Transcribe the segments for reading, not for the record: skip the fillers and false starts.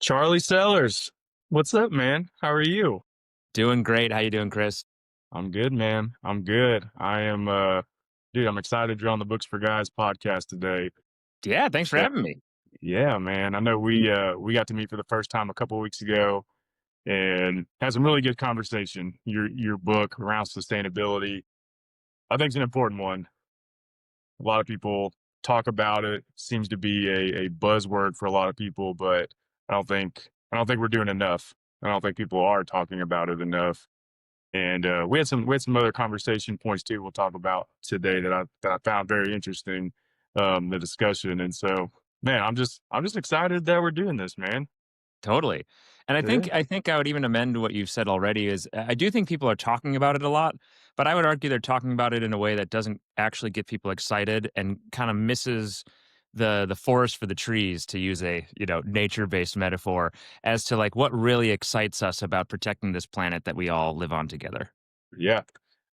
Charlie Sellars. What's up, man? How are you? Doing great. How you doing, Chris? I'm good, man. I'm good. I am dude, I'm excited you're on the Books4Guys podcast today. Yeah, thanks for Yeah, having me. yeah, man. I know we got to meet for the first time a couple weeks ago and had some really good conversation. Your book around sustainability, I think, is an important one. A lot of people talk about it. Seems to be a buzzword for a lot of people, but I don't think we're doing enough. I don't think people are talking about it enough. And we had some other conversation points too. We'll talk about today that I found very interesting, the discussion. And so, man, I'm just excited that we're doing this, man. Totally. And I Yeah, think I think I would even amend what you've said already is I do think people are talking about it a lot, but I would argue they're talking about it in a way that doesn't actually get people excited and kind of misses the forest for the trees, to use a, nature-based metaphor, as to like what really excites us about protecting this planet that we all live on together. yeah.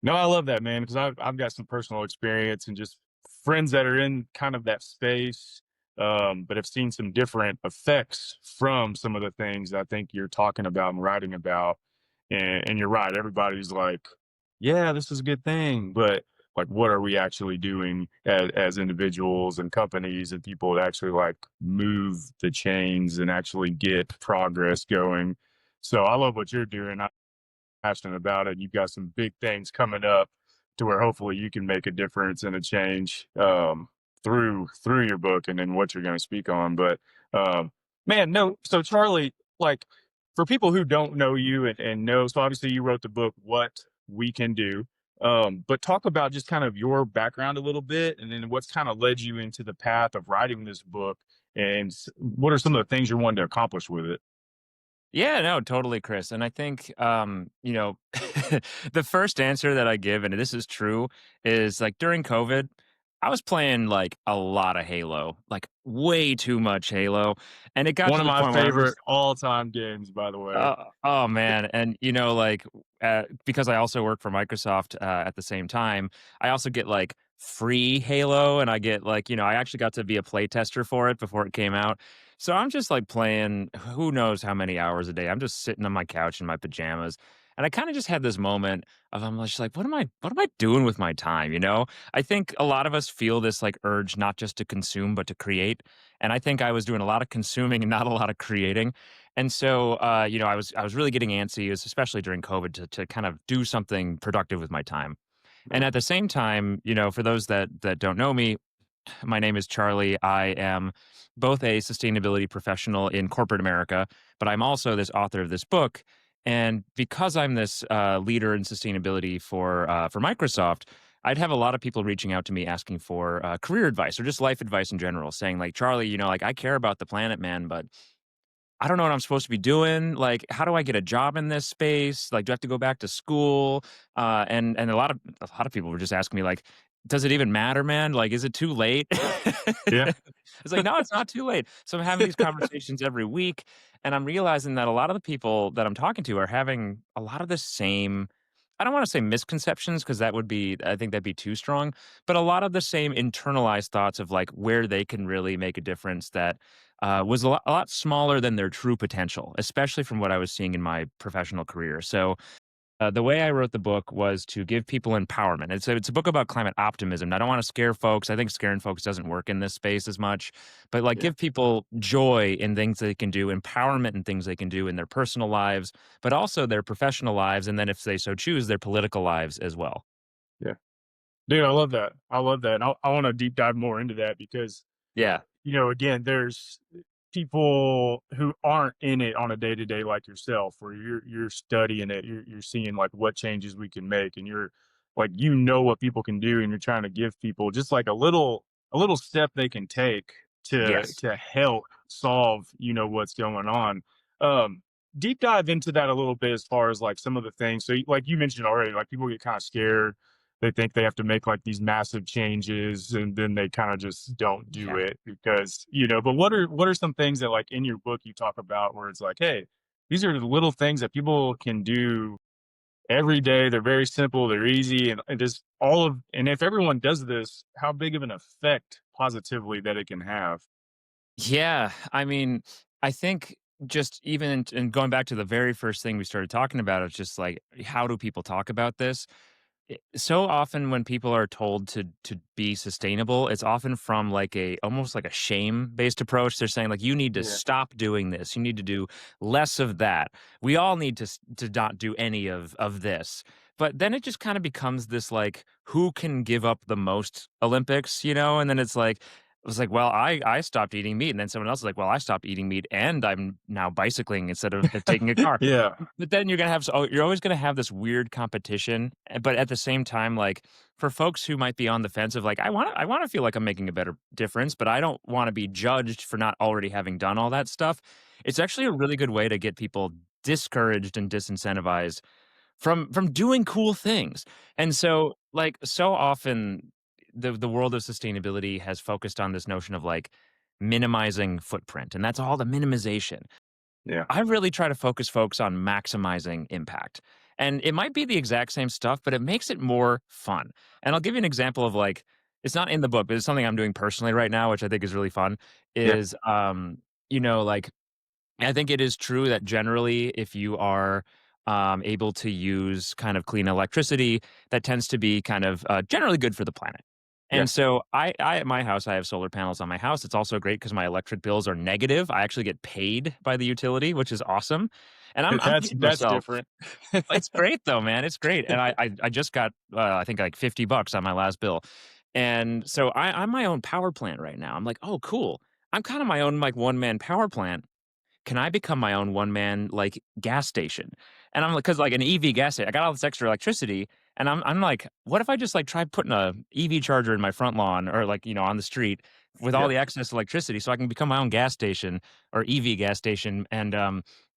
No, I love that, man, because I've got some personal experience and just friends that are in kind of that space, but have seen some different effects from some of the things I think you're talking about and writing about. And you're right. Everybody's like, "Yeah, this is a good thing," but like, what are we actually doing as individuals and companies and people to actually like move the chains and actually get progress going? So I love what you're doing. Passionate about it. You've got some big things coming up to where hopefully you can make a difference and a change through your book and then what you're going to speak on. But man, no. So Charlie, like for people who don't know you and know, so obviously you wrote the book "What We Can Do." But talk about just kind of your background a little bit, and then what's kind of led you into the path of writing this book, and what are some of the things you're wanting to accomplish with it? Yeah, no, totally, Chris. And I think, the first answer that I give, and this is true, is like during COVID, I was playing like a lot of Halo, like way too much Halo. And it got One to of the my point where I'm favorite just, all-time games, by the way. oh man. And, because I also work for Microsoft at the same time, I also get like free Halo, and I get like, I actually got to be a play tester for it before it came out. So I'm just like playing who knows how many hours a day. I'm just sitting on my couch in my pajamas. And I kind of just had this moment of I'm just like, what am I doing with my time? I think a lot of us feel this like urge not just to consume, but to create. And I think I was doing a lot of consuming and not a lot of creating. And so I was really getting antsy, especially during COVID, to kind of do something productive with my time. And at the same time, for those that don't know me, my name is Charlie. I am both a sustainability professional in corporate America, but I'm also this author of this book. And because I'm this leader in sustainability for Microsoft, I'd have a lot of people reaching out to me asking for career advice or just life advice in general, saying like, Charlie, like I care about the planet, man, but I don't know what I'm supposed to be doing. Like, how do I get a job in this space? Like, do I have to go back to school? And a lot of people were just asking me like, does it even matter, man? Like, is it too late? Yeah. It's like, no, it's not too late. So I'm having these conversations every week, and I'm realizing that a lot of the people that I'm talking to are having a lot of the same. I don't want to say misconceptions because I think that'd be too strong, but a lot of the same internalized thoughts of like where they can really make a difference that was a lot smaller than their true potential, especially from what I was seeing in my professional career. So the way I wrote the book was to give people empowerment. It's a book about climate optimism. And I don't want to scare folks. I think scaring folks doesn't work in this space as much, but like Yeah. give people joy in things they can do, empowerment in things they can do in their personal lives, but also their professional lives, and then if they so choose, their political lives as well. Yeah. Dude, I love that. I love that. And I want to deep dive more into that because, Yeah. again, there's people who aren't in it on a day to day like yourself, where you're studying it, you're seeing like what changes we can make, and you're like what people can do, and you're trying to give people just like a little step they can take to Yes. to help solve what's going on. Um, Deep dive into that a little bit as far as like some of the things. So like you mentioned already, like people get kind of scared, they think they have to make like these massive changes and then they kind of just don't do Yeah. it because but what are some things that like in your book you talk about where it's like, hey, these are the little things that people can do every day. They're very simple, they're easy, and just and if everyone does this, how big of an effect positively that it can have. Yeah, I mean, I think just even and going back to the very first thing we started talking about, it's just like, how do people talk about this? So often when people are told to be sustainable, it's often from like a almost like a shame-based approach. They're saying like, "You need to Yeah. stop doing this. You need to do less of that. We all need to not do any of this." But then it just kind of becomes this like, who can give up the most Olympics, you know? And then it's like, well, I stopped eating meat, and then someone else is like, well, I stopped eating meat, and I'm now bicycling instead of taking a car. Yeah. But then you're gonna have you're always gonna have this weird competition, but at the same time, like, for folks who might be on the fence of like, I wanna feel like I'm making a better difference, but I don't wanna be judged for not already having done all that stuff. It's actually a really good way to get people discouraged and disincentivized from doing cool things. And so, like, so often the world of sustainability has focused on this notion of like minimizing footprint, and that's all the minimization. Yeah. I really try to focus folks on maximizing impact. And it might be the exact same stuff, but it makes it more fun. And I'll give you an example of like, it's not in the book, but it's something I'm doing personally right now, which I think is really fun. Yeah. Is like I think it is true that generally, if you are able to use kind of clean electricity, that tends to be kind of generally good for the planet. Yeah. And so, I at my house, I have solar panels on my house. It's also great because my electric bills are negative. I actually get paid by the utility, which is awesome. And I'm That's kicking that's myself. different. It's great though, man. It's great. And I just got I think like $50 on my last bill. And so I'm my own power plant right now. I'm like, oh, cool. I'm kind of my own like one man power plant. Can I become my own one man like gas station? And I'm like, because like an EV gas station, I got all this extra electricity, and I'm like, what if I just like try putting a EV charger in my front lawn or like on the street with all Yeah. the excess electricity, so I can become my own gas station or EV gas station? And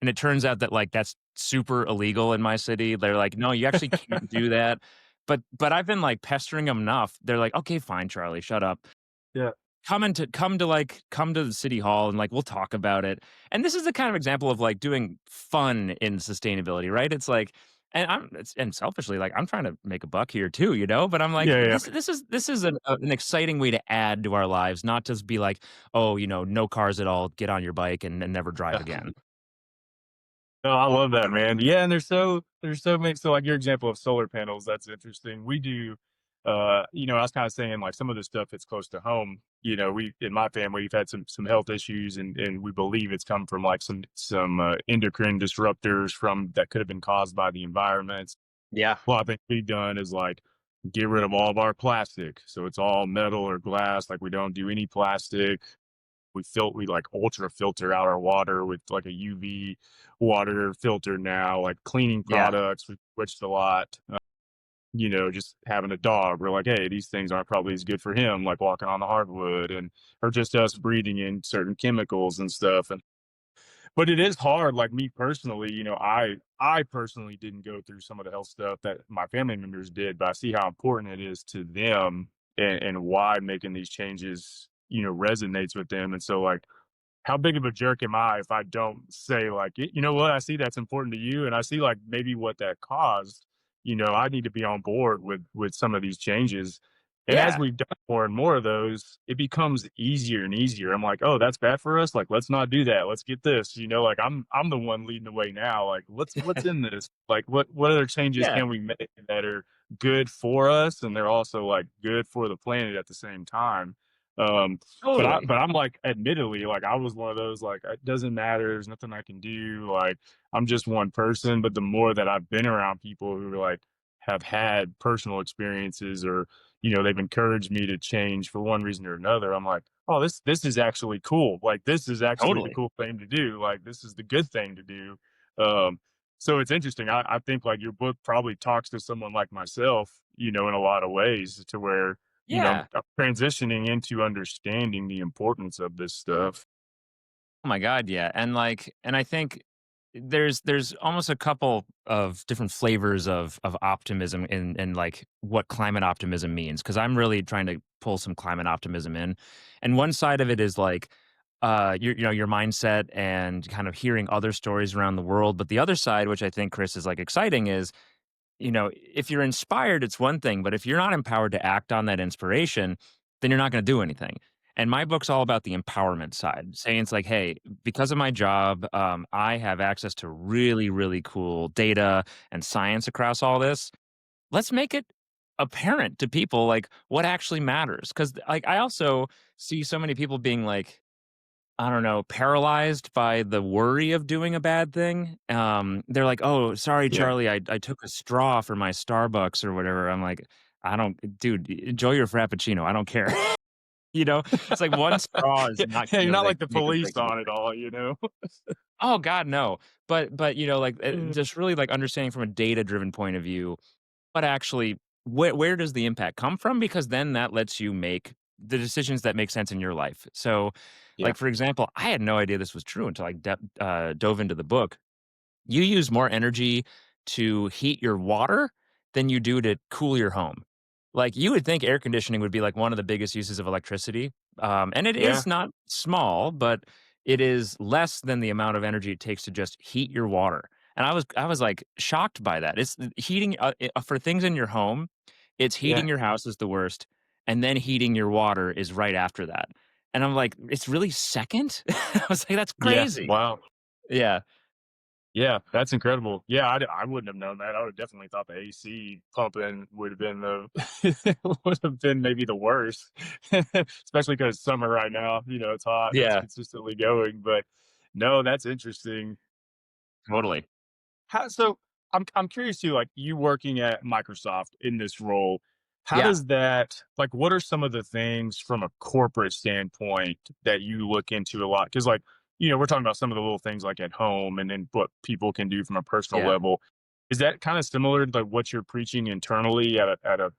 it turns out that like that's super illegal in my city. They're like, no, you actually can't do that. But I've been like pestering them enough. They're like, okay, fine, Charlie, shut up. Yeah. Come to the city hall and like we'll talk about it. And this is the kind of example of like doing fun in sustainability, right? It's like, and selfishly like I'm trying to make a buck here too, you know. But I'm like, Yeah. Yeah. this is an exciting way to add to our lives, not just be like, oh, no cars at all, get on your bike and never drive Yeah. again. No, I love that, man. Yeah, and there's so many. So like your example of solar panels, that's interesting. We do, I was kind of saying like some of the stuff that's close to home. We in my family we've had some health issues, and we believe it's come from like some endocrine disruptors from that could have been caused by the environment. Yeah. Well, I think we've done is like get rid of all of our plastic, so it's all metal or glass. Like we don't do any plastic. We like ultra filter out our water with like a UV water filter now, like cleaning Yeah. products. We switched a lot. Just having a dog, we're like, hey, these things aren't probably as good for him, like walking on the hardwood, and or just us breathing in certain chemicals and stuff. But it is hard. Like me personally, I personally didn't go through some of the health stuff that my family members did, but I see how important it is to them and why making these changes, resonates with them. And so like how big of a jerk am I if I don't say like, you know what, I see that's important to you, and I see like maybe what that caused. I need to be on board with some of these changes. And as Yeah, we've done more and more of those, it becomes easier and easier. I'm like, oh, that's bad for us. Like, let's not do that. Let's get this. Like I'm the one leading the way now. Like, what's in this? Like, what other changes yeah, can we make that are good for us and they're also like good for the planet at the same time? Um, but I totally. but I'm like, admittedly, like I was one of those like it doesn't matter, there's nothing I can do. Like I'm just one person. But the more that I've been around people who like have had personal experiences or they've encouraged me to change for one reason or another, I'm like, oh, this is actually cool. Like this is actually the Totally. cool thing to do. Like this is the good thing to do. Um, so it's interesting. I think like your book probably talks to someone like myself, in a lot of ways to where Yeah. I'm transitioning into understanding the importance of this stuff. Oh my god, yeah, and I think there's almost a couple of different flavors of optimism in like what climate optimism means, because 'cause I'm really trying to pull some climate optimism in. And one side of it is like, your mindset and kind of hearing other stories around the world, but the other side, which I think, Chris, is, like, exciting is, if you're inspired, it's one thing, but if you're not empowered to act on that inspiration, then you're not gonna do anything. And my book's all about the empowerment side, saying it's like, hey, because of my job, I have access to really, really cool data and science across all this. Let's make it apparent to people like what actually matters. Cause like I also see so many people being like, I don't know, paralyzed by the worry of doing a bad thing. They're like, "Oh, sorry, Yeah. Charlie, I took a straw for my Starbucks or whatever." I'm like, "I don't, dude, enjoy your frappuccino. I don't care." You know, it's like one straw is Yeah, not yeah, you're gonna not like like the make or break police the on it difference. all, you know? Oh God, no. But you know, like Mm, just really like understanding from a data driven point of view, what actually where does the impact come from? Because then that lets you make the decisions that make sense in your life. So, yeah, like for example, I had no idea this was true until I dove into the book. You use more energy to heat your water than you do to cool your home. Like, you would think air conditioning would be, like, one of the biggest uses of electricity, and it yeah, is not small, but it is less than the amount of energy it takes to just heat your water, and I was, like, shocked by that. It's heating, for things in your home, it's yeah, heating your house is the worst, and then heating your water is right after that, and I'm like, "It's really second?" I was like, "That's yeah, crazy." wow. Yeah. Yeah, that's incredible. Yeah, I wouldn't have known that. I would have definitely thought the AC pumping would have been the would have been maybe the worst, especially because summer right now, it's hot and it's Yeah, consistently going, but no, that's interesting. totally. How so I'm curious too, like you working at Microsoft in this role, how Yeah, does that like what are some of the things from a corporate standpoint that you look into a lot? Because like, we're talking about some of the little things like at home and then what people can do from a personal yeah. level. Is that kind of similar to like what you're preaching internally at a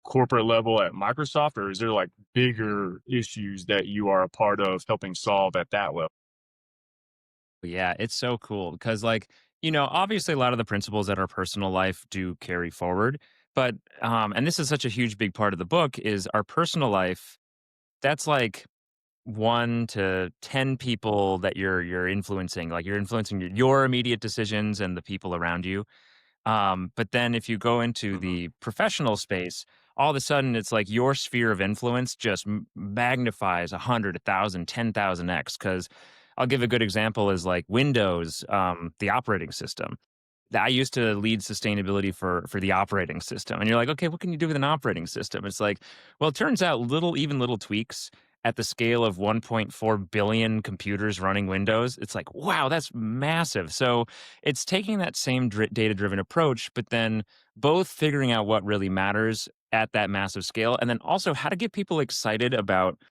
corporate level at Microsoft, or is there like bigger issues that you are a part of helping solve at that level? Yeah, it's so cool because, like, obviously a lot of the principles that our personal life do carry forward, but and this is such a huge big part of the book is our personal life. That's like 1 to 10 people that you're influencing. Like you're influencing your immediate decisions and the people around you. But then if you go into Hmm. the professional space, all of a sudden it's like your sphere of influence just magnifies 100, 1,000, 10,000x. Because I'll give a good example is like Windows, the operating system. I used to lead sustainability for the operating system, and you're like, okay, what can you do with an operating system? It's like, well, it turns out little tweaks at the scale of 1.4 billion computers running Windows. It's like, wow, that's massive. So it's taking that same data driven approach, but then both figuring out what really matters at that massive scale, and then also how to get people excited about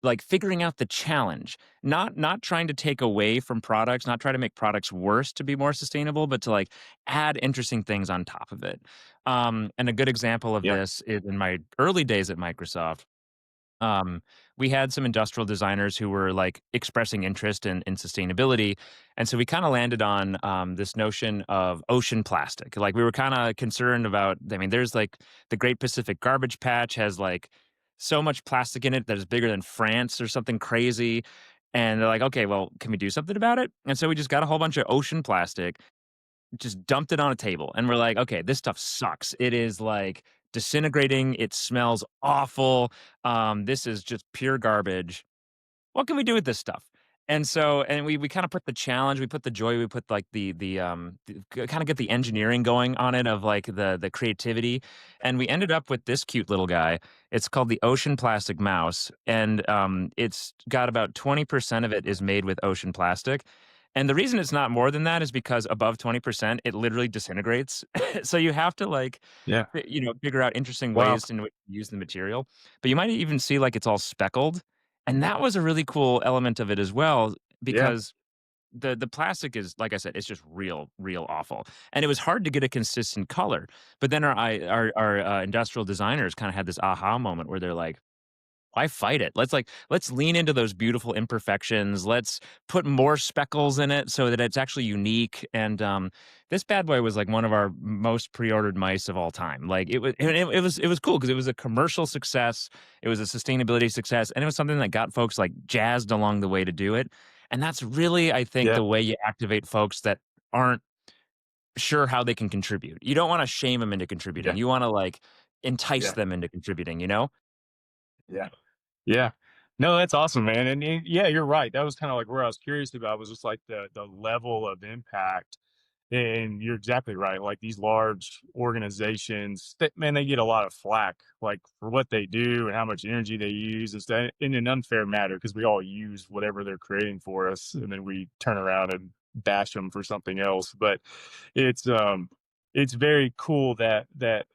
like figuring out the challenge, not trying to take away from products, not try to make products worse to be more sustainable, but to like add interesting things on top of it. And a good example of Yeah. this is in my early days at Microsoft. um, we had some industrial designers who were like expressing interest in sustainability. And so we kind of landed on this notion of ocean plastic. Like we were kind of concerned about, I mean, there's like the Great Pacific Garbage Patch has like so much plastic in it that is bigger than France or something crazy. And they're like, okay, well, can we do something about it? And so we just got a whole bunch of ocean plastic, just dumped it on a table, and we're like, "Okay, this stuff sucks. It is, like, disintegrating, it smells awful, this is just pure garbage. What can we do with this stuff?" And we kinda put the challenge, we put the joy, we put, like, kinda get the engineering going on it of, like, the creativity, and we ended up with this cute little guy. It's called the Ocean Plastic Mouse, and, it's got about 20% of it is made with ocean plastic, and the reason it's not more than that is because above 20%, it literally disintegrates. So you have to, like, Yeah. figure out interesting Wow. ways in which to use the material, but you might even see, like, it's all speckled, and that was a really cool element of it as well Yeah. because the plastic is, like I said, it's just real awful, and it was hard to get a consistent color, but then our industrial designers kinda had this aha moment where they're like, why fight it? Let's lean into those beautiful imperfections. Let's put more speckles in it so that it's actually unique. And this bad boy was like one of our most pre-ordered mice of all time. Like it was cool because it was a commercial success, it was a sustainability success, and it was something that got folks like jazzed along the way to do it. And that's really, I think, Yeah. the way you activate folks that aren't sure how they can contribute. You don't want to shame them into Yeah. contributing. You want to like entice Yeah. them into contributing. You know? Yeah. Yeah. No, that's awesome, man. And yeah, you're right. That was kind of like where I was curious about was just like the level of impact. And you're exactly right. Like these large organizations, that, man, they get a lot of flack, like for what they do and how much energy they use, and stuff in an unfair matter because we all use whatever they're creating for us, and then we turn around and bash them for something else. But it's um, it's very cool that like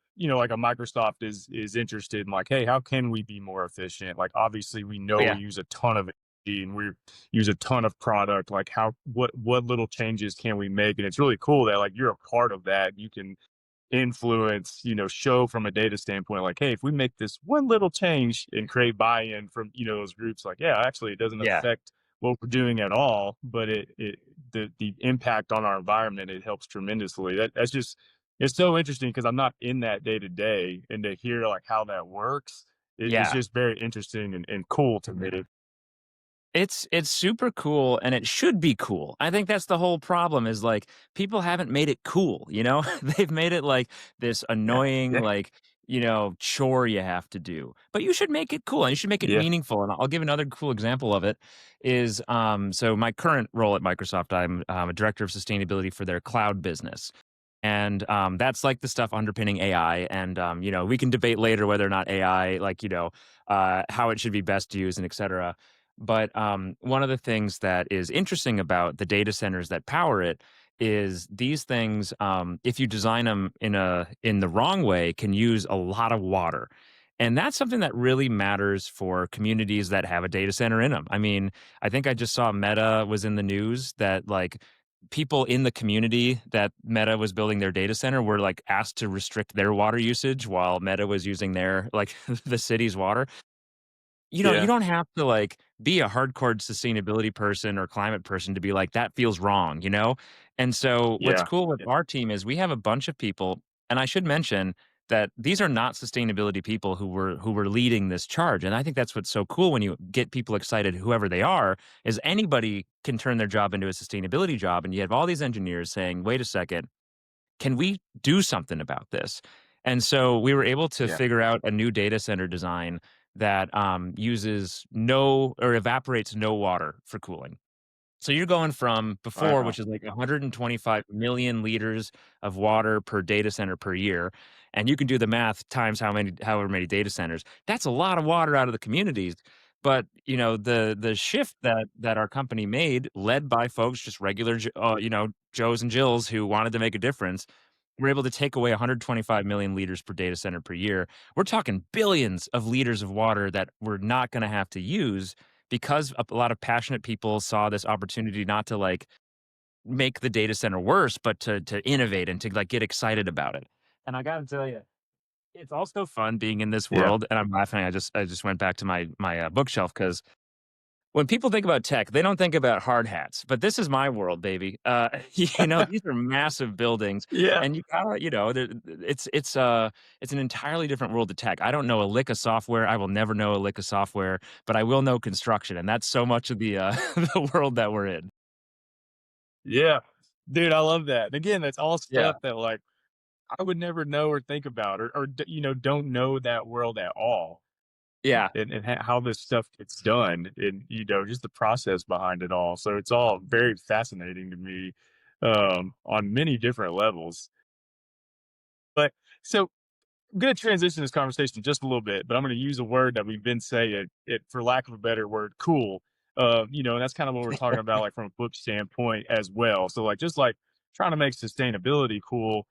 a Microsoft is interested in like, hey, how can we be more efficient? Like obviously we Oh, know we yeah. use a ton of energy and we use a ton of product. Like how what little changes can we make? And it's really cool that like you're a part of that. You can influence, show from a data standpoint, like, hey, if we make this one little change and create buy-in from, those groups, like, yeah, actually it doesn't Yeah. affect what we're doing at all, but the impact on our environment, it helps tremendously. That's just it's so interesting because I'm not in that day to day, and to hear like how that works is Yeah. just very interesting and cool to me. It's super cool and it should be cool. I think that's the whole problem is like people haven't made it cool, you know? They've made it like this Yeah. annoying Yeah. like, chore you have to do. But you should make it cool and you should make it Yeah. meaningful. And I'll give another cool example of it is so my current role at Microsoft, I'm a director of sustainability for their cloud business. And that's like the stuff underpinning AI. And we can debate later whether or not AI, like, how it should be best used and et cetera. But one of the things that is interesting about the data centers that power it is these things, if you design them in the wrong way, can use a lot of water. And that's something that really matters for communities that have a data center in them. I mean, I think I just saw Meta was in the news that like people in the community that Meta was building their data center were like asked to restrict their water usage while Meta was using their like the city's water. You Yeah. don't have to, like, be a hardcore sustainability person or climate person to be like, "That feels wrong," you know? And so, what's Yeah. cool with Yeah. our team is we have a bunch of people and I should mention that these are not sustainability people who were leading this charge, and I think that's what's so cool when you get people excited, whoever they are, is anybody can turn their job into a sustainability job, and you have all these engineers saying, "Wait a second, can we do something about this?" And so we were able to Yeah. figure out a new data center design that uses no or evaporates no water for cooling. So you're going from before, Wow. which is like 125 million liters of water per data center per year, and you can do the math times however many data centers. That's a lot of water out of the communities. But the shift that our company made, led by folks just regular Joes and Jills who wanted to make a difference, we're able to take away 125 million liters per data center per year. We're talking billions of liters of water that we're not going to have to use because a lot of passionate people saw this opportunity not to like make the data center worse, but to innovate and to like get excited about it. And I got to tell you, it's also fun being in this Yeah. world. And I'm laughing. I just went back to my bookshelf because when people think about tech, they don't think about hard hats, but this is my world, baby. These are massive buildings, Yeah. and you gotta, it's an entirely different world of tech. I don't know a lick of software. I will never know a lick of software, but I will know construction, and that's so much of the the world that we're in. Yeah. Dude, I love that. And again, that's all Yeah, stuff that like I would never know or think about or don't know that world at all. yeah. And how this stuff gets done and just the process behind it all. So it's all very fascinating to me on many different levels. But so I'm going to transition this conversation just a little bit, but I'm going to use a word that we've been saying, it for lack of a better word, cool. And that's kind of what we're talking about, like from a book standpoint as well. So, like, just like trying to make sustainability cool,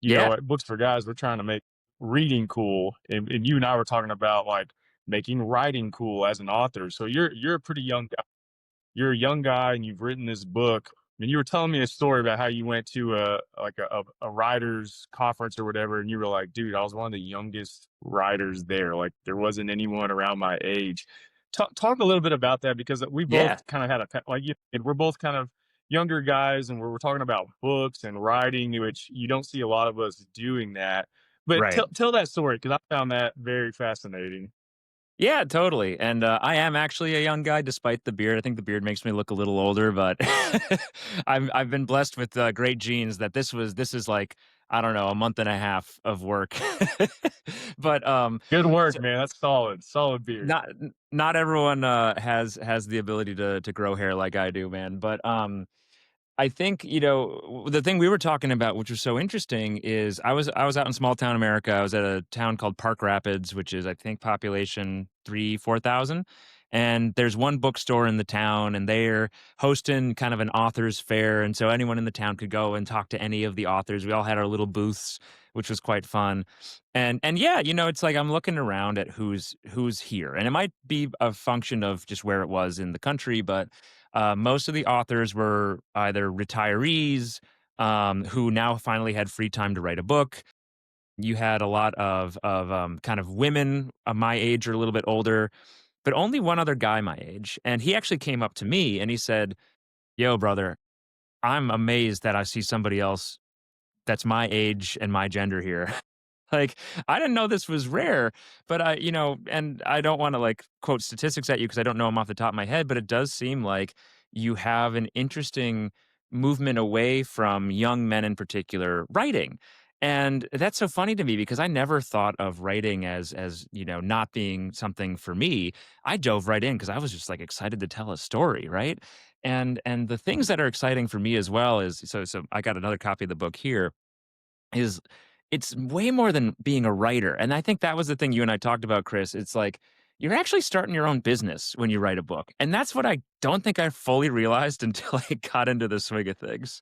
Yeah, at Books for Guys, we're trying to make reading cool, and you and I were talking about like making writing cool as an author. So you're a pretty young you're a young guy and you've written this book. And you were telling me a story about how you went to a writers conference or whatever, and you were like, "Dude, I was one of the youngest writers there. Like, there wasn't anyone around my age." Talk a little bit about that because we both yeah. kind of had and we're both kind of younger guys, and we're talking about books and writing, which you don't see a lot of us doing that. But Right. tell that story because I found that very fascinating. Yeah, totally. And I am actually a young guy, despite the beard. I think the beard makes me look a little older, but I've been blessed with great genes. This is like I don't know, a month and a half of work. But, Good so work, man. That's solid. Solid beard. not everyone, has the ability to grow hair like I do, man, but, I think, the thing we were talking about, which was so interesting, is I was out in small town America. I was at a town called Park Rapids, which is, I think, population 3, 4,000. And there's one bookstore in the town, and they're hosting kind of an authors fair. And so anyone in the town could go and talk to any of the authors. We all had our little booths, which was quite fun. And yeah, it's like I'm looking around at who's here. And it might be a function of just where it was in the country, but most of the authors were either retirees who now finally had free time to write a book. You had a lot of kind of women my age or a little bit older, but only one other guy my age. And he actually came up to me and he said, "Yo, brother, I'm amazed that I see somebody else that's my age and my gender here." Like, I didn't know this was rare, but and I don't want to like quote statistics at you because I don't know them off the top of my head, but it does seem like you have an interesting movement away from young men in particular writing. And that's so funny to me because I never thought of writing as not being something for me. I dove right in because I was just like excited to tell a story, right? And the things that are exciting for me as well is so I got another copy of the book here is it's way more than being a writer, and I think that was the thing you and I talked about, Chris. It's like, you're actually starting your own business when you write a book, and that's what I don't think I fully realized until I got into the swing of things,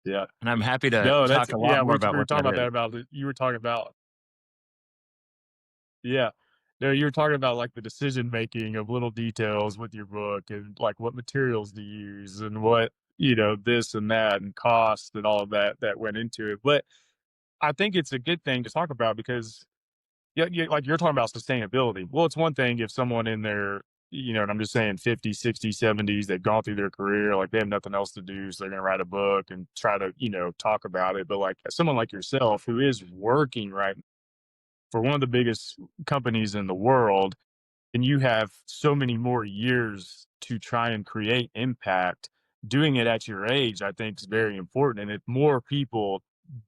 Yeah. and I'm happy to No, that's talk a lot yeah. more We about were what talking that about that is. about you were talking about yeah. No, you were talking about like the decision making of little details with your book and like what materials to use and what this and that and cost and all of that went into it. But I think it's a good thing to talk about because yeah, like you're talking about sustainability. Well, it's one thing if someone in their, and I'm just saying 50s, 60s, 70s, they've gone through their career, like they have nothing else to do. So they're going to write a book and try to, talk about it. But like someone like yourself who is working right for one of the biggest companies in the world, and you have so many more years to try and create impact, doing it at your age, I think is very important. And if more people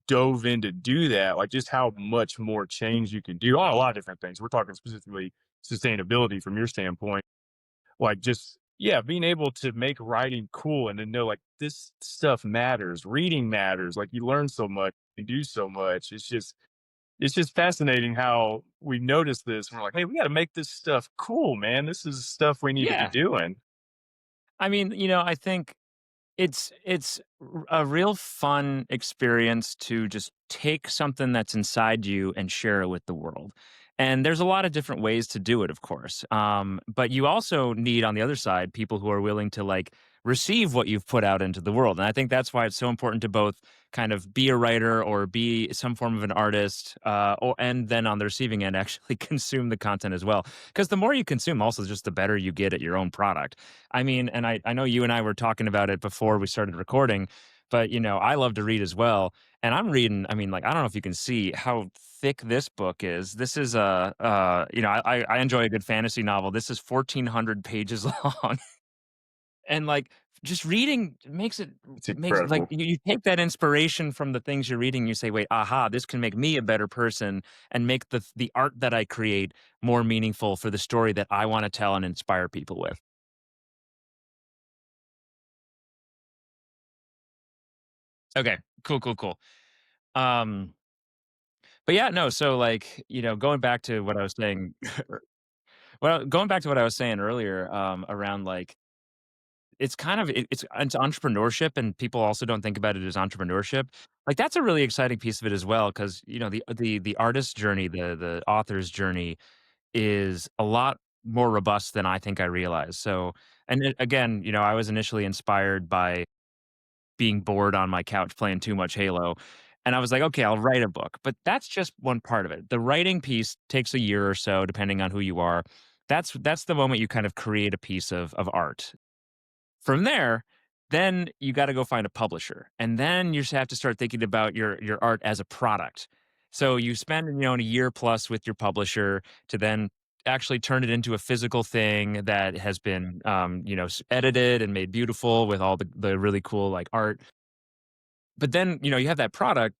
dove in to do that, like just how much more change you can do on a lot of different things. We're talking specifically sustainability from your standpoint, like just yeah, being able to make writing cool and to know like this stuff matters, reading matters, like you learn so much, you do so much. It's just fascinating how we notice this and we're like, hey, we got to make this stuff cool, man. This is stuff we need to be Yeah. doing. I mean, I think it's a real fun experience to just take something that's inside you and share it with the world. And there's a lot of different ways to do it, of course. But you also need on the other side people who are willing to like receive what you've put out into the world. And I think that's why it's so important to both kind of be a writer or be some form of an artist, and then on the receiving end actually consume the content as well. Because the more you consume, also just the better you get at your own product. I mean, and I know you and I were talking about it before we started recording, but I love to read as well. And I'm reading, I mean, like, I don't know if you can see how thick this book is. This is I enjoy a good fantasy novel. This is 1,400 pages long. And like just reading makes it It's makes like incredible. you take that inspiration from the things you're reading, you say, wait, aha, this can make me a better person and make the art that I create more meaningful for the story that I want to tell and inspire people with. Okay, cool, cool, cool. Um, but yeah, no, so like, going back to what I was saying, going back to what I was saying earlier, around like, it's kind of, it's entrepreneurship and people also don't think about it as entrepreneurship. Like that's a really exciting piece of it as well. Cause the artist's journey, the author's journey is a lot more robust than I think I realized. So, and again, I was initially inspired by being bored on my couch playing too much Halo. And I was like, okay, I'll write a book. But that's just one part of it. The writing piece takes a year or so, depending on who you are. That's the moment you kind of create a piece of art. From there, then you got to go find a publisher. And then you just have to start thinking about your art as a product. So you spend, a year plus with your publisher to then actually turn it into a physical thing that has been edited and made beautiful with all the really cool like art. But then, you have that product.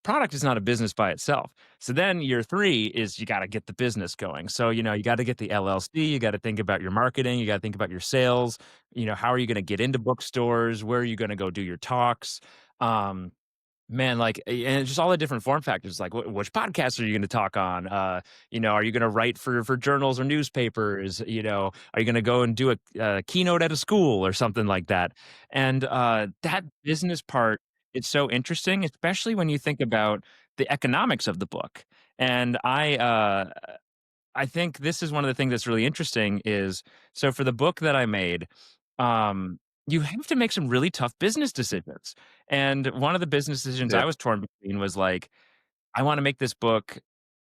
Product is not a business by itself. So then year 3 is you gotta get the business going. So, you gotta get the LLC, you gotta think about your marketing, you gotta think about your sales, how are you gonna get into bookstores, where are you gonna go do your talks? Um, Man, like, and just all the different form factors, like, which podcasts are you gonna talk on? Are you gonna write for journals or newspapers? Are you gonna go and do a keynote at a school or something like that? And, that business part, it's so interesting, especially when you think about the economics of the book. And I think this is one of the things that's really interesting is so for the book that I made, um, you have to make some really tough business decisions. And one of the business decisions Yeah. I was torn between was like, I want to make this book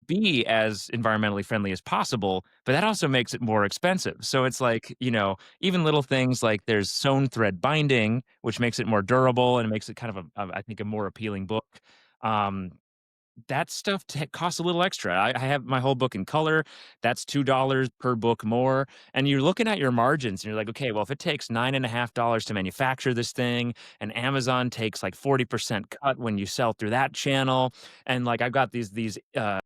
be as environmentally friendly as possible, but that also makes it more expensive. So it's like, even little things like there's sewn thread binding, which makes it more durable and makes it kind of I think, a more appealing book. Um, that stuff costs a little extra. I have my whole book in color. That's $2 per book more. And you're looking at your margins and you're like, okay, well, if it takes $9.50 to manufacture this thing and Amazon takes like 40% cut when you sell through that channel. And like I've got Yeah.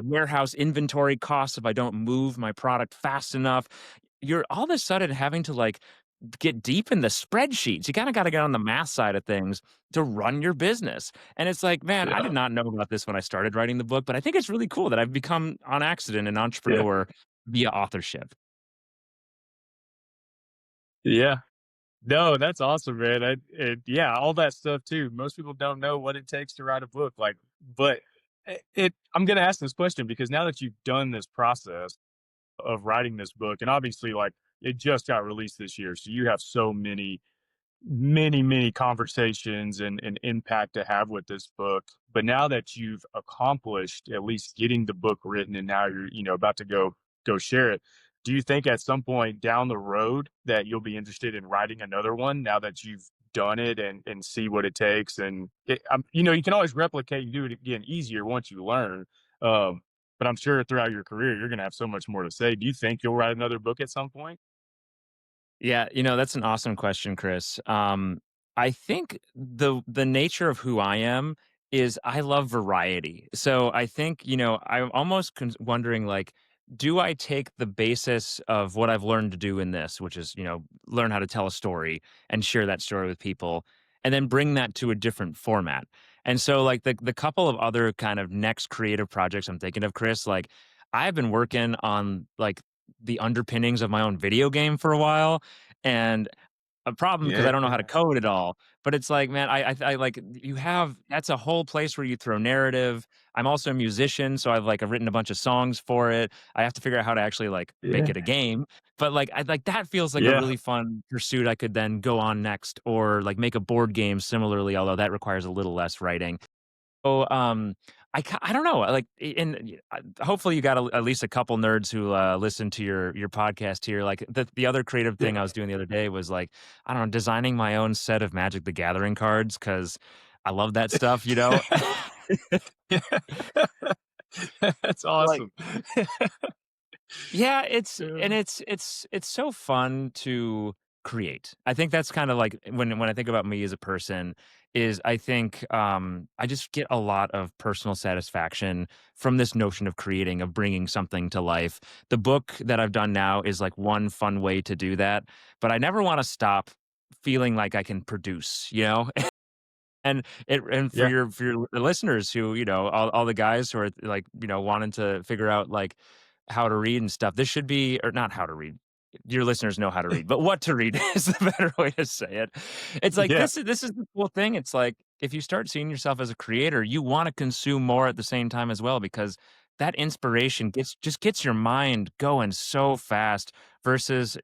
warehouse inventory costs if I don't move my product fast enough. You're all of a sudden having to like get deep in the spreadsheets. You kinda gotta get on the math side of things to run your business. And it's like, man, I did Yeah. not know about this when I started writing the book, but I think it's really cool that I've become on accident an Yeah. entrepreneur via authorship. Yeah. No, that's awesome, man. Yeah, all that stuff too. Most people don't know what it takes to write a book. Like, but I'm going to ask this question because now that you've done this process of writing this book, and obviously, like, it just got released this year, so you have so many conversations and impact to have with this book. But now that you've accomplished at least getting the book written and now you're, about to go share it, do you think at some point down the road that you'll be interested in writing another one now that you've done it and see what it takes? And you can always replicate and do it again easier once you learn. Um, but I'm sure throughout your career you're going to have so much more to say. Do you think you'll write another book at some point? Yeah, that's an awesome question, Chris. I think the nature of who I am is I love variety. So I think, I'm almost wondering like, do I take the basis of what I've learned to do in this, which is, learn how to tell a story and share that story with people, and then bring that to a different format. And so like the couple of other kind of next creative projects I'm thinking of, Chris, like I've been working on like the underpinnings of my own video game for a while and a problem because Yeah. I don't know how to code at all. But it's like, man, I like you have that's a whole place where you throw narrative. I'm also a musician, so I've written a bunch of songs for it. I have to figure out how to actually like make Yeah. it a game. But like I like that feels like a Yeah. really fun pursuit I could then go on next or like make a board game similarly, although that requires a little less writing. So, I don't know, like, hopefully you got at least a couple nerds who, listen to your podcast here, like, the other creative thing I Yeah. was doing the other day was, like, I don't know, designing my own set of Magic the Gathering cards because I love that stuff? Yeah. That's Like awesome. yeah, Yeah. it's so fun to create. I think that's kind of like when I think about me as a person is I think I just get a lot of personal satisfaction from this notion of creating, of bringing something to life. The book that I've done now is like one fun way to do that, but I never want to stop feeling like I can produce? And Yeah. for your listeners who, all the guys who are like, wanting to figure out like how to read and stuff, this should be or not how to read. Your listeners know how to read, but what to read is the better way to say it. It's like Yeah. this is the cool thing. It's like if you start seeing yourself as a creator, you want to consume more at the same time as well because that inspiration gets your mind going so fast versus,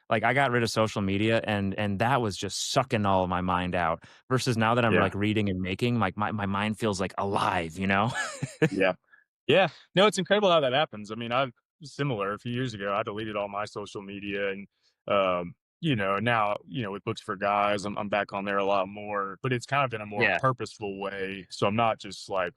like I got rid of social media and that was just sucking all of my mind out versus now that I'm Yeah. like reading and making, like my mind feels like alive? Yeah. Yeah. No, it's incredible how that happens. I mean, I've similar a few years ago, I deleted all my social media and now, with Books4Guys, I'm back on there a lot more, but it's kind of in a more Yeah. purposeful way. So I'm not just like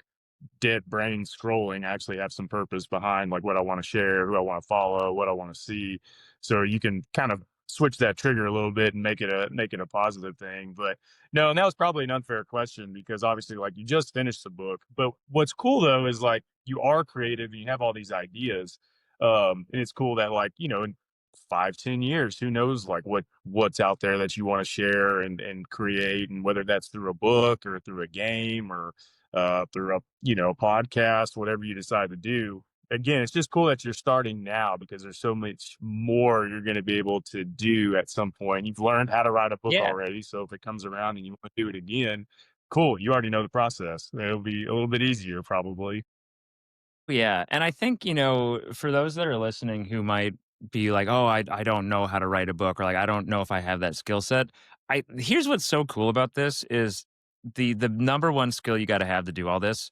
dead brain scrolling. I actually have some purpose behind like what I want to share, who I want to follow, what I want to see. So you can kind of switch that trigger a little bit and make it a positive thing. But no, and that was probably an unfair question because obviously, like, you just finished the book. But what's cool though is like you are creative and you have all these ideas. And it's cool that, like, in 5, 10 years, who knows, like, what's out there that you want to share and create, and whether that's through a book or through a game or through a podcast, whatever you decide to do. Again, it's just cool that you're starting now because there's so much more you're going to be able to do at some point. You've learned how to write a book Yeah. already, so if it comes around and you want to do it again, cool. You already know the process. It'll be a little bit easier, probably. Yeah, and I think, for those that are listening who might be like, "Oh, I don't know how to write a book," or like, "I don't know if I have that skill set." Here's what's so cool about this is the number one skill you gotta have to do all this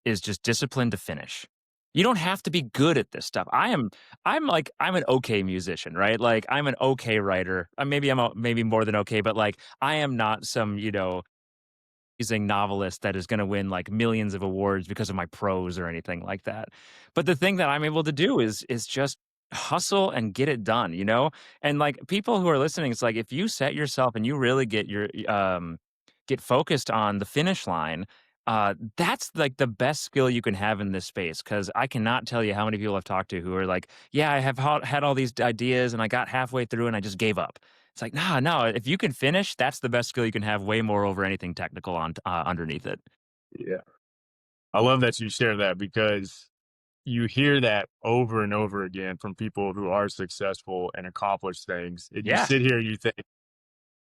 is just discipline to finish. You don't have to be good at this stuff. I'm an okay musician, right? Like, I'm an okay writer. Maybe more than okay, but, like, I am not some, amazing novelist that is gonna win, like, millions of awards because of my prose or anything like that. But the thing that I'm able to do is just hustle and get it done, you know? And, like, people who are listening, it's like, if you set yourself and you really get focused on the finish line, that's, like, the best skill you can have in this space. Because I cannot tell you how many people I've talked to who are like, "Yeah, I have had all these ideas, and I got halfway through, and I just gave up." It's like, "Nah, no, if you can finish, that's the best skill you can have, way more over anything technical underneath it." Yeah. I love that you share that because you hear that over and over again from people who are successful and accomplish things. And you Yeah, sit here and you think,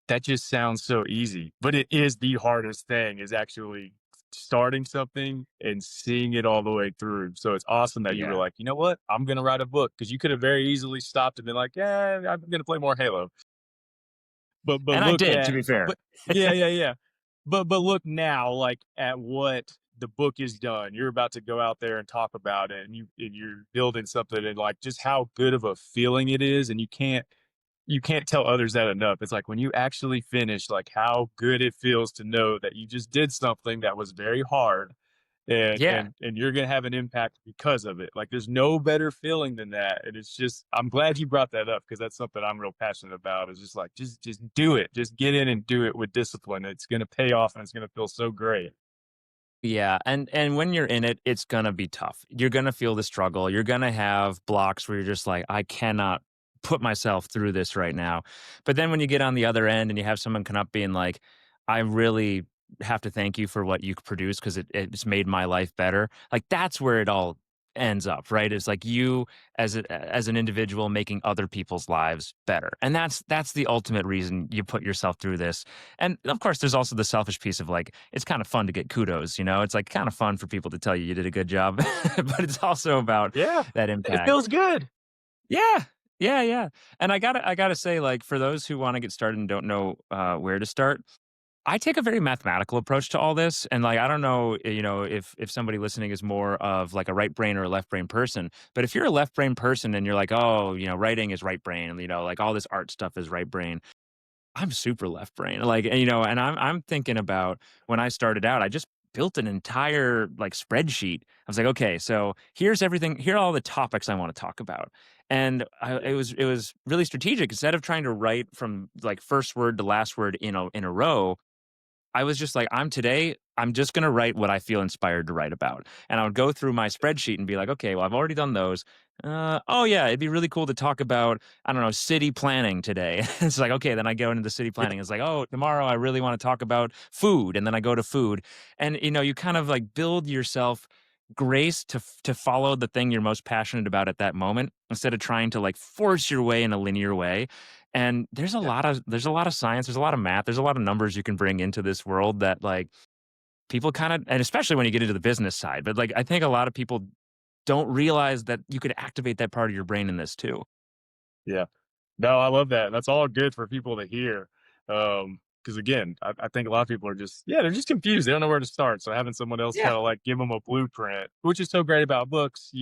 that just sounds so easy, but it is the hardest thing, is actually starting something and seeing it all the way through. So it's awesome that you were yeah. like, you know what? I'm going to write a book, because you could have very easily stopped and been like, yeah, I'm going to play more Halo. But And I look did, to at, be fair. but yeah, yeah, yeah. But look now, like, at what the book is done. You're about to go out there and talk about it, and you're building something, and like just how good of a feeling it is, and you can't tell others that enough. It's like when you actually finish, like how good it feels to know that you just did something that was very hard, and Yeah. and you're gonna have an impact because of it. Like there's no better feeling than that. And it's just, I'm glad you brought that up because that's something I'm real passionate about. Is just like, just do it. Just get in and do it with discipline. It's gonna pay off and it's gonna feel so great. Yeah, and when you're in it, it's gonna be tough. You're gonna feel the struggle. You're gonna have blocks where you're just like, "I cannot put myself through this right now." But then when you get on the other end and you have someone come up being like, "I really have to thank you for what you produce because it's made my life better." Like, that's where it all ends up, right? It's like you as an individual making other people's lives better. And that's the ultimate reason you put yourself through this. And of course, there's also the selfish piece of like, it's kind of fun to get kudos, you know? It's like kind of fun for people to tell you you did a good job, but it's also about Yeah, that it impact. feels good. Yeah. Yeah, yeah. And I gotta say, like, for those who want to get started and don't know where to start, I take a very mathematical approach to all this, and like I don't know, if somebody listening is more of like a right brain or a left brain person, but if you're a left brain person and you're like, oh, writing is right brain, and like all this art stuff is right brain, I'm super left brain. Like, and I'm thinking about when I started out, I just built an entire like spreadsheet. I was like, okay, so here's everything. Here are all the topics I want to talk about, and Yeah, it was really strategic. Instead of trying to write from like first word to last word in a row, I was just like, I'm just gonna write what I feel inspired to write about. And I would go through my spreadsheet and be like, okay, well, I've already done those. Oh yeah, it'd be really cool to talk about, I don't know, city planning today. It's like, okay, then I go into the city yeah, planning. It's like, oh, tomorrow I really want to talk about food. And then I go to food. And you kind of like build yourself grace to follow the thing you're most passionate about at that moment instead of trying to like force your way in a linear way. And yeah. there's a lot of science, there's a lot of math, there's a lot of numbers you can bring into this world that like people kind of, and especially when you get into the business side, but like I think a lot of people don't realize that you could activate that part of your brain in this too. Yeah. No, I love that. That's all good for people to hear. Because again, I think a lot of people are just, yeah, they're just confused. They don't know where to start. So having someone else Yeah. kind of like give them a blueprint, which is so great about books. If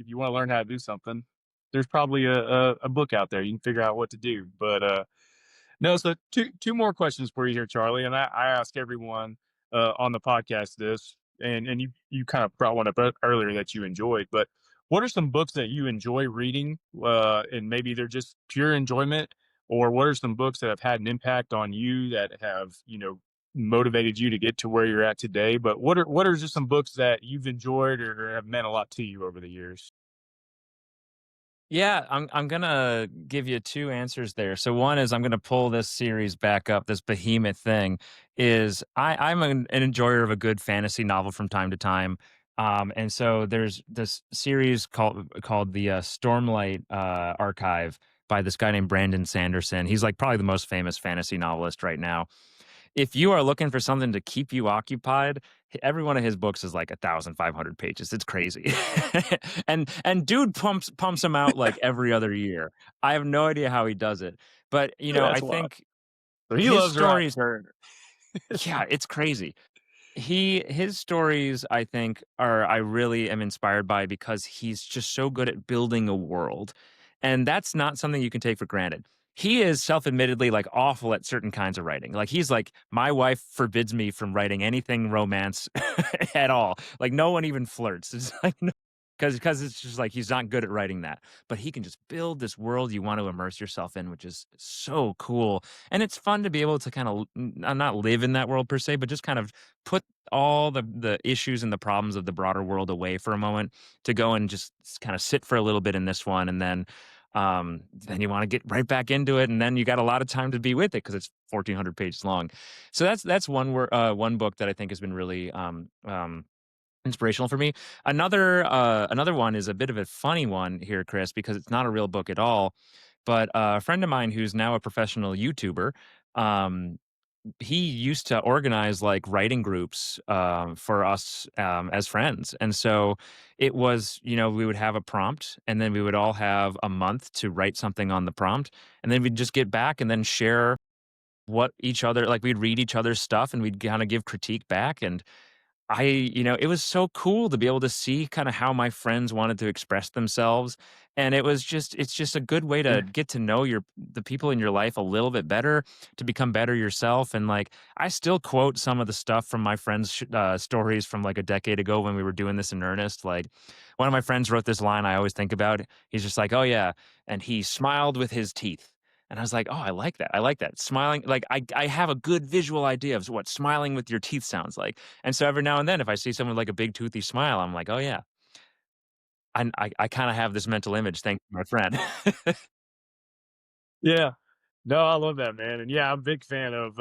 you want to learn how to do something, there's probably a book out there. You can figure out what to do. But no, so two more questions for you here, Charlie. And I ask everyone on the podcast this, and you kind of brought one up earlier that you enjoyed, but what are some books that you enjoy reading? And maybe they're just pure enjoyment. or what are some books that have had an impact on you that have, motivated you to get to where you're at today? But what are just some books that you've enjoyed or have meant a lot to you over the years? Yeah, I'm gonna give you 2 answers there. So one is I'm gonna pull this series back up, this behemoth thing, is I'm an enjoyer of a good fantasy novel from time to time. And so there's this series called the, Stormlight, Archive by this guy named Brandon Sanderson. He's, like, probably the most famous fantasy novelist right now. If you are looking for something to keep you occupied, every one of his books is like 1,500 pages. It's crazy. And dude pumps them out like every other year. I have no idea how he does it. But, I That's wild. think So he his loves writing. stories are yeah, it's crazy. His stories, I think, are I really am inspired by because he's just so good at building a world, and that's not something you can take for granted. He is self-admittedly, like, awful at certain kinds of writing. Like, he's like, "My wife forbids me from writing anything romance at all." Like, no one even flirts. It's like, no, because it's just like he's not good at writing that. But he can just build this world you want to immerse yourself in, which is so cool. And it's fun to be able to kinda not live in that world per se, but just kind of put all the issues and the problems of the broader world away for a moment to go and just kind of sit for a little bit in this one, and then you want to get right back into it, and then you got a lot of time to be with it because it's 1,400 pages long. So that's one book that I think has been really inspirational for me. Another one is a bit of a funny one here, Chris, because it's not a real book at all. But a friend of mine who's now a professional YouTuber, um, he used to organize like writing groups for us as friends. And so it was, we would have a prompt and then we would all have a month to write something on the prompt. And then we'd just get back and then share what each other, like we'd read each other's stuff and we'd kind of give critique back. And it was so cool to be able to see kind of how my friends wanted to express themselves. And it's just a good way to Yeah. get to know the people in your life a little bit better, to become better yourself. And like, I still quote some of the stuff from my friends' stories from like a decade ago when we were doing this in earnest. Like, one of my friends wrote this line I always think about. He's just like, "Oh, yeah. And he smiled with his teeth." And I was like, "Oh, I like that. I like that." Smiling, like I have a good visual idea of what smiling with your teeth sounds like. And so every now and then, if I see someone with like a big toothy smile, I'm like, "Oh yeah, I kind of have this mental image. Thanks to my friend." Yeah. No, I love that, man. And yeah, I'm a big fan of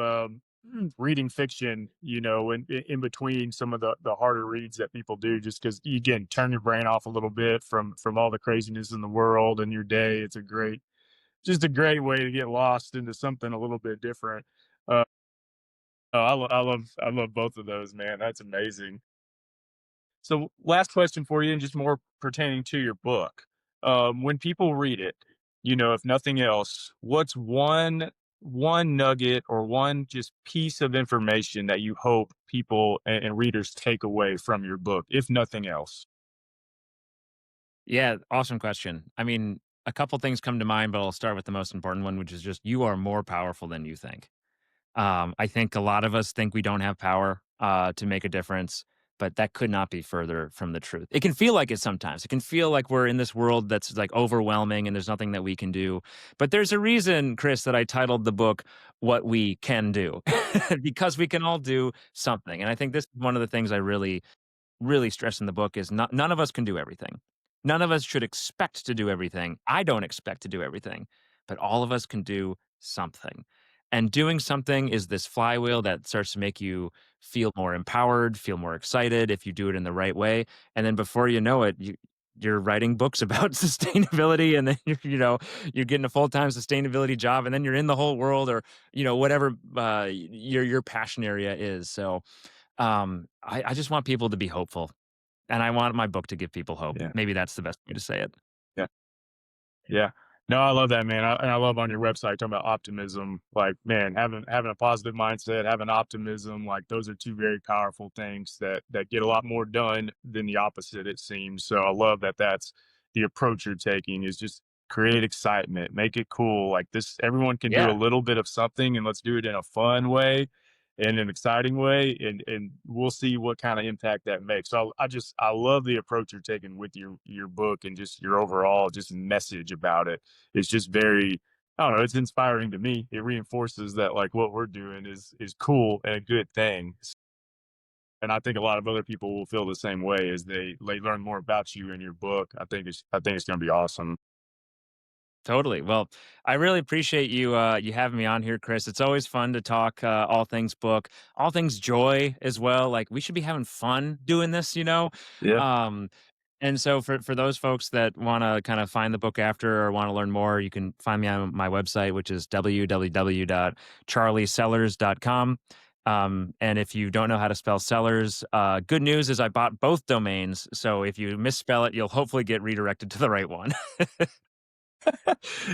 reading fiction, in between some of the harder reads that people do, just because you again turn your brain off a little bit from all the craziness in the world and your day. It's just a great way to get lost into something a little bit different. Uh, I love both of those, man. That's amazing. So, last question for you, and just more pertaining to your book. When people read it, if nothing else, what's one nugget or one just piece of information that you hope people and readers take away from your book, if nothing else? Yeah, awesome question. I mean, a couple things come to mind, but I'll start with the most important one, which is just you are more powerful than you think. I think a lot of us think we don't have power to make a difference, but that could not be further from the truth. It can feel like it sometimes. It can feel like we're in this world that's like overwhelming and there's nothing that we can do. But there's a reason, Chris, that I titled the book What We Can Do, because we can all do something. And I think this is one of the things I really stress in the book is none of us can do everything. None of us should expect to do everything. I don't expect to do everything, but all of us can do something. And doing something is this flywheel that starts to make you feel more empowered, feel more excited if you do it in the right way. And then before you know it, you're writing books about sustainability, and then you're getting a full-time sustainability job, and then you're in the whole world, or whatever your passion area is. So I just want people to be hopeful, and I want my book to give people hope. Yeah. Maybe that's the best way to say it. Yeah. Yeah. No, I love that, man. And I love on your website talking about optimism. Like, man, having a positive mindset, having optimism, like those are two very powerful things that get a lot more done than the opposite, it seems. So I love that that's the approach you're taking is just create excitement, make it cool. Like this, everyone can do a Yeah. little bit of something, and let's do it in a fun way and an exciting way, and we'll see what kind of impact that makes. So I love the approach you're taking with your book and just your overall just message about it. It's just very I don't know, it's inspiring to me. It reinforces that like what we're doing is cool and a good thing. And I think a lot of other people will feel the same way as they learn more about you in your book. I think it's going to be awesome. Totally. Well, I really appreciate you you having me on here, Chris. It's always fun to talk all things book, all things joy as well. Like we should be having fun doing this, you know. Yeah. Um, and so for those folks that want to kind of find the book after or want to learn more, you can find me on my website, which is www.charliesellars.com. And if you don't know how to spell sellers, good news is I bought both domains. So if you misspell it, you'll hopefully get redirected to the right one.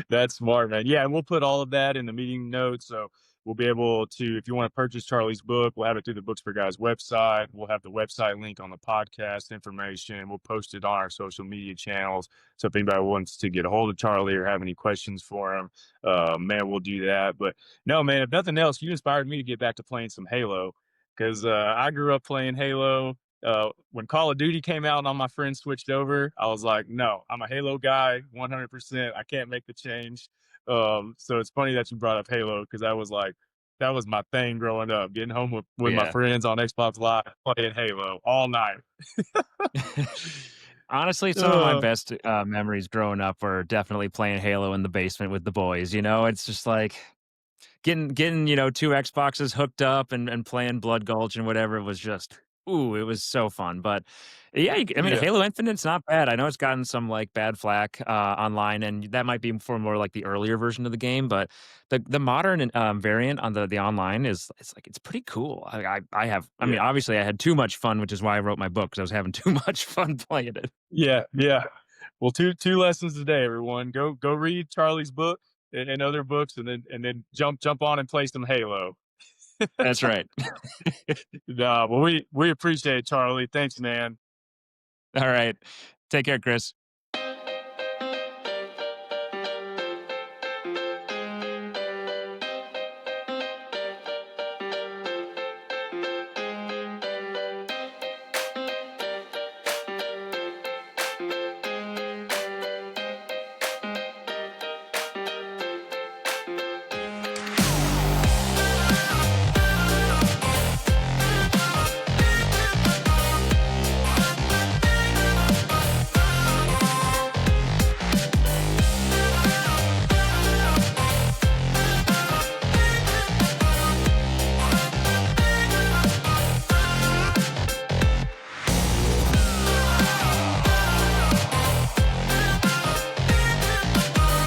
That's smart, man. Yeah, and we'll put all of that in the meeting notes. So we'll be able to, if you want to purchase Charlie's book, we'll have it through the Books for Guys website. We'll have the website link on the podcast information. We'll post it on our social media channels. So if anybody wants to get a hold of Charlie or have any questions for him, man, we'll do that. But no, man, if nothing else, you inspired me to get back to playing some Halo because I grew up playing Halo. When Call of Duty came out and all my friends switched over, I was like, no, I'm a Halo guy, 100%. I can't make the change. So it's funny that you brought up Halo because that was my thing growing up, getting home with my Yeah. friends on Xbox Live, playing Halo all night. Honestly, some of my Uh, best, memories growing up were definitely playing Halo in the basement with the boys, you know? It's just like getting, you know, 2 Xboxes hooked up and playing Blood Gulch and whatever was just ooh, it was so fun, but yeah, I mean, yeah, Halo Infinite's not bad. I know it's gotten some, like, bad flack, online, and that might be for more like the earlier version of the game, but the modern and, variant on the online is it's like it's pretty cool. I have I mean, yeah, obviously, I had too much fun, which is why I wrote my book because I was having too much fun playing it. yeah. Well, two lessons today, everyone. Go read Charlie's book and other books, and then jump on and play some Halo. That's right. Nah, well, we appreciate it, Charlie. Thanks, man. Alright. Take care, Chris.